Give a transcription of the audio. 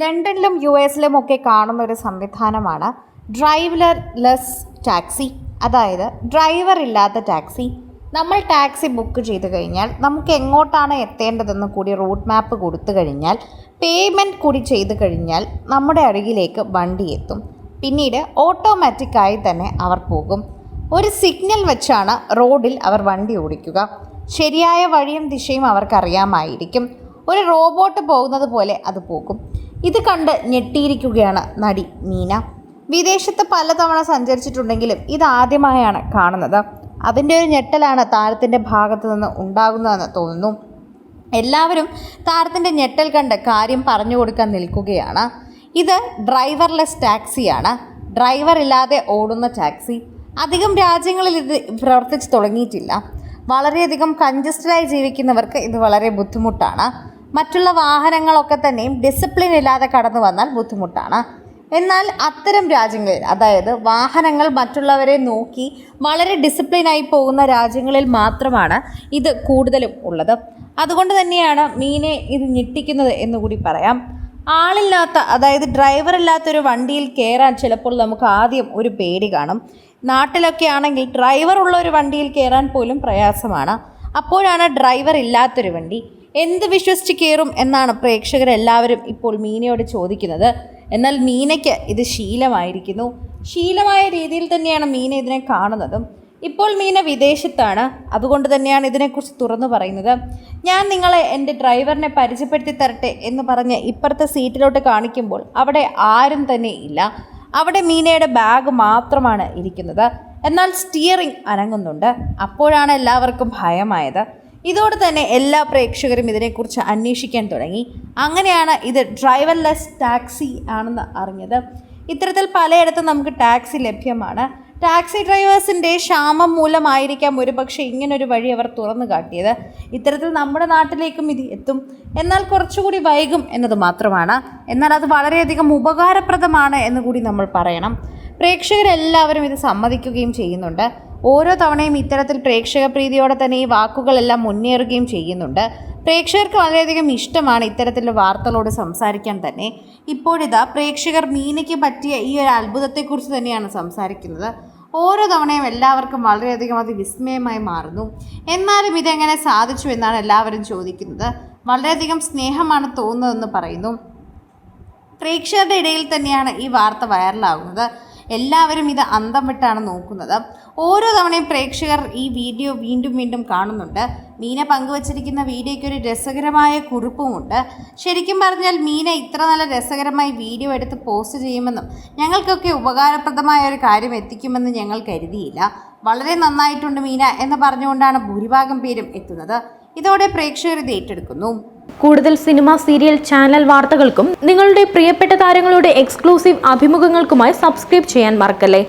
ലണ്ടനിലും US-ലും ഒക്കെ കാണുന്ന ഒരു സംവിധാനമാണ് ഡ്രൈവർലെസ് ടാക്സി. അതായത് ഡ്രൈവർ ഇല്ലാത്ത ടാക്സി. നമ്മൾ ടാക്സി ബുക്ക് ചെയ്ത് കഴിഞ്ഞാൽ നമുക്ക് എങ്ങോട്ടാണ് എത്തേണ്ടതെന്ന് കൂടി റൂട്ട് മാപ്പ് കൊടുത്തു കഴിഞ്ഞാൽ, പേയ്മെൻറ്റ് കൂടി ചെയ്ത് കഴിഞ്ഞാൽ നമ്മുടെ അരികിലേക്ക് വണ്ടി എത്തും. പിന്നീട് ഓട്ടോമാറ്റിക്കായി തന്നെ അവർ പോകും. ഒരു സിഗ്നൽ വെച്ചാണ് റോഡിൽ അവർ വണ്ടി ഓടിക്കുക. ശരിയായ വഴിയും ദിശയും അവർക്കറിയാമായിരിക്കും. ഒരു റോബോട്ട് പോകുന്നത് പോലെ അത് പോകും. ഇത് കണ്ട് ഞെട്ടിയിരിക്കുകയാണ് നടി മീന. വിദേശത്ത് പലതവണ സഞ്ചരിച്ചിട്ടുണ്ടെങ്കിലും ഇതാദ്യമായാണ് കാണുന്നത്. അതിൻ്റെ ഒരു ഞെട്ടലാണ് താരത്തിൻ്റെ ഭാഗത്തു നിന്ന് ഉണ്ടാകുന്നതെന്ന് തോന്നുന്നു. എല്ലാവരും താരത്തിൻ്റെ ഞെട്ടൽ കണ്ട് കാര്യം പറഞ്ഞു കൊടുക്കാൻ നിൽക്കുകയാണ്. ഇത് ഡ്രൈവർലെസ് ടാക്സിയാണ്. ഡ്രൈവർ ഇല്ലാതെ ഓടുന്ന ടാക്സി. അധികം രാജ്യങ്ങളിൽ ഇത് പ്രവർത്തിച്ച് തുടങ്ങിയിട്ടില്ല. വളരെയധികം കൺജസ്റ്റഡായി ജീവിക്കുന്നവർക്ക് ഇത് വളരെ ബുദ്ധിമുട്ടാണ്. മറ്റുള്ള വാഹനങ്ങളൊക്കെ തന്നെയും ഡിസിപ്ലിൻ ഇല്ലാതെ കടന്നു വന്നാൽ ബുദ്ധിമുട്ടാണ്. എന്നാൽ അത്തരം രാജ്യങ്ങളിൽ, അതായത് വാഹനങ്ങൾ മറ്റുള്ളവരെ നോക്കി വളരെ ഡിസിപ്ലിനായി പോകുന്ന രാജ്യങ്ങളിൽ മാത്രമാണ് ഇത് കൂടുതലും ഉള്ളത്. അതുകൊണ്ട് തന്നെയാണ് മീനെ ഇത് ഞെട്ടിക്കുന്നത് എന്നുകൂടി പറയാം. ആളില്ലാത്ത, അതായത് ഡ്രൈവർ ഇല്ലാത്തൊരു വണ്ടിയിൽ കയറാൻ ചിലപ്പോൾ നമുക്ക് ആദ്യം ഒരു പേടി കാണും. നാട്ടിലൊക്കെ ആണെങ്കിൽ ഡ്രൈവർ ഉള്ള ഒരു വണ്ടിയിൽ കയറാൻ പോലും പ്രയാസമാണ്. അപ്പോഴാണ് ഡ്രൈവർ ഇല്ലാത്തൊരു വണ്ടി. എന്ത് വിശ്വസിച്ച് കയറും എന്നാണ് പ്രേക്ഷകരെല്ലാവരും ഇപ്പോൾ മീനയോട് ചോദിക്കുന്നത്. എന്നാൽ മീനയ്ക്ക് ഇത് ശീലമായിരിക്കുന്നു. ശീലമായ രീതിയിൽ തന്നെയാണ് മീന ഇതിനെ കാണുന്നതും. ഇപ്പോൾ മീന വിദേശത്താണ്. അതുകൊണ്ട് തന്നെയാണ് ഇതിനെക്കുറിച്ച് തുറന്നു പറയുന്നത്. ഞാൻ നിങ്ങളെ എൻ്റെ ഡ്രൈവറിനെ പരിചയപ്പെടുത്തി തരട്ടെ എന്ന് പറഞ്ഞ് ഇപ്പുറത്തെ സീറ്റിലോട്ട് കാണിക്കുമ്പോൾ അവിടെ ആരും തന്നെ ഇല്ല. അവിടെ മീനയുടെ ബാഗ് മാത്രമാണ് ഇരിക്കുന്നത്. എന്നാൽ സ്റ്റിയറിംഗ് അനങ്ങുന്നുണ്ട്. അപ്പോഴാണ് എല്ലാവർക്കും ഭയമായത്. ഇതോടെ തന്നെ എല്ലാ പ്രേക്ഷകരും ഇതിനെക്കുറിച്ച് അന്വേഷിക്കാൻ തുടങ്ങി. അങ്ങനെയാണ് ഇത് ഡ്രൈവർലെസ് ടാക്സി ആണെന്ന് അറിഞ്ഞത്. ഇത്തരത്തിൽ പലയിടത്തും നമുക്ക് ടാക്സി ലഭ്യമാണ്. ടാക്സി ഡ്രൈവേഴ്സിൻ്റെ ക്ഷാമം മൂലമായിരിക്കാം ഒരുപക്ഷെ ഇങ്ങനൊരു വഴി അവർ തുറന്നു കാട്ടിയത്. ഇത്തരത്തിൽ നമ്മുടെ നാട്ടിലേക്കും ഇത് എത്തും. എന്നാൽ കുറച്ചുകൂടി വൈകും എന്നത് മാത്രമാണ്. എന്നാൽ അത് വളരെയധികം ഉപകാരപ്രദമാണ് എന്നുകൂടി നമ്മൾ പറയണം. പ്രേക്ഷകരെല്ലാവരും ഇത് സമ്മതിക്കുകയും ചെയ്യുന്നുണ്ട്. ഓരോ തവണയും ഇത്തരത്തിൽ പ്രേക്ഷക പ്രീതിയോടെ തന്നെ ഈ വാക്കുകളെല്ലാം മുന്നേറുകയും ചെയ്യുന്നുണ്ട്. പ്രേക്ഷകർക്ക് വളരെയധികം ഇഷ്ടമാണ് ഇത്തരത്തിലുള്ള വാർത്തകളോട് സംസാരിക്കാൻ തന്നെ. ഇപ്പോഴിതാ പ്രേക്ഷകർ മീനയ്ക്ക് പറ്റിയ ഈ ഒരു അത്ഭുതത്തെക്കുറിച്ച് തന്നെയാണ് സംസാരിക്കുന്നത്. ഓരോ തവണയും എല്ലാവർക്കും വളരെയധികം അത് വിസ്മയമായി മാറുന്നു. എന്നാലും ഇതെങ്ങനെ സാധിച്ചു എന്നാണ് എല്ലാവരും ചോദിക്കുന്നത്. വളരെയധികം സ്നേഹമാണ് തോന്നുന്നതെന്ന് പറയുന്നു. പ്രേക്ഷകരുടെ ഇടയിൽ തന്നെയാണ് ഈ വാർത്ത വൈറലാകുന്നത്. എല്ലാവരും ഇത് അന്തം വിട്ടാണ് നോക്കുന്നത്. ഓരോ തവണയും പ്രേക്ഷകർ ഈ വീഡിയോ വീണ്ടും വീണ്ടും കാണുന്നുണ്ട്. മീന പങ്കുവച്ചിരിക്കുന്ന വീഡിയോയ്ക്ക് ഒരു രസകരമായ കുറിപ്പുമുണ്ട്. ശരിക്കും പറഞ്ഞാൽ മീന ഇത്ര നല്ല രസകരമായി വീഡിയോ എടുത്ത് പോസ്റ്റ് ചെയ്യുമെന്നും ഞങ്ങൾക്കൊക്കെ ഉപകാരപ്രദമായ ഒരു കാര്യം എത്തിക്കുമെന്ന് ഞങ്ങൾ കരുതിയില്ല. വളരെ നന്നായിട്ടുണ്ട് മീന എന്ന് പറഞ്ഞുകൊണ്ടാണ് ഭൂരിഭാഗം പേരും എത്തുന്നത്. ഇതോടെ പ്രേക്ഷകർ ഇത് ഏറ്റെടുക്കുന്നു. കൂടുതൽ സിനിമ, സീരിയൽ, ചാനൽ വാർത്തകൾക്കും നിങ്ങളുടെ പ്രിയപ്പെട്ട താരങ്ങളുടെ എക്സ്ക്ലൂസീവ് അഭിമുഖങ്ങൾക്കുമായി സബ്സ്ക്രൈബ് ചെയ്യാൻ മറക്കല്ലേ.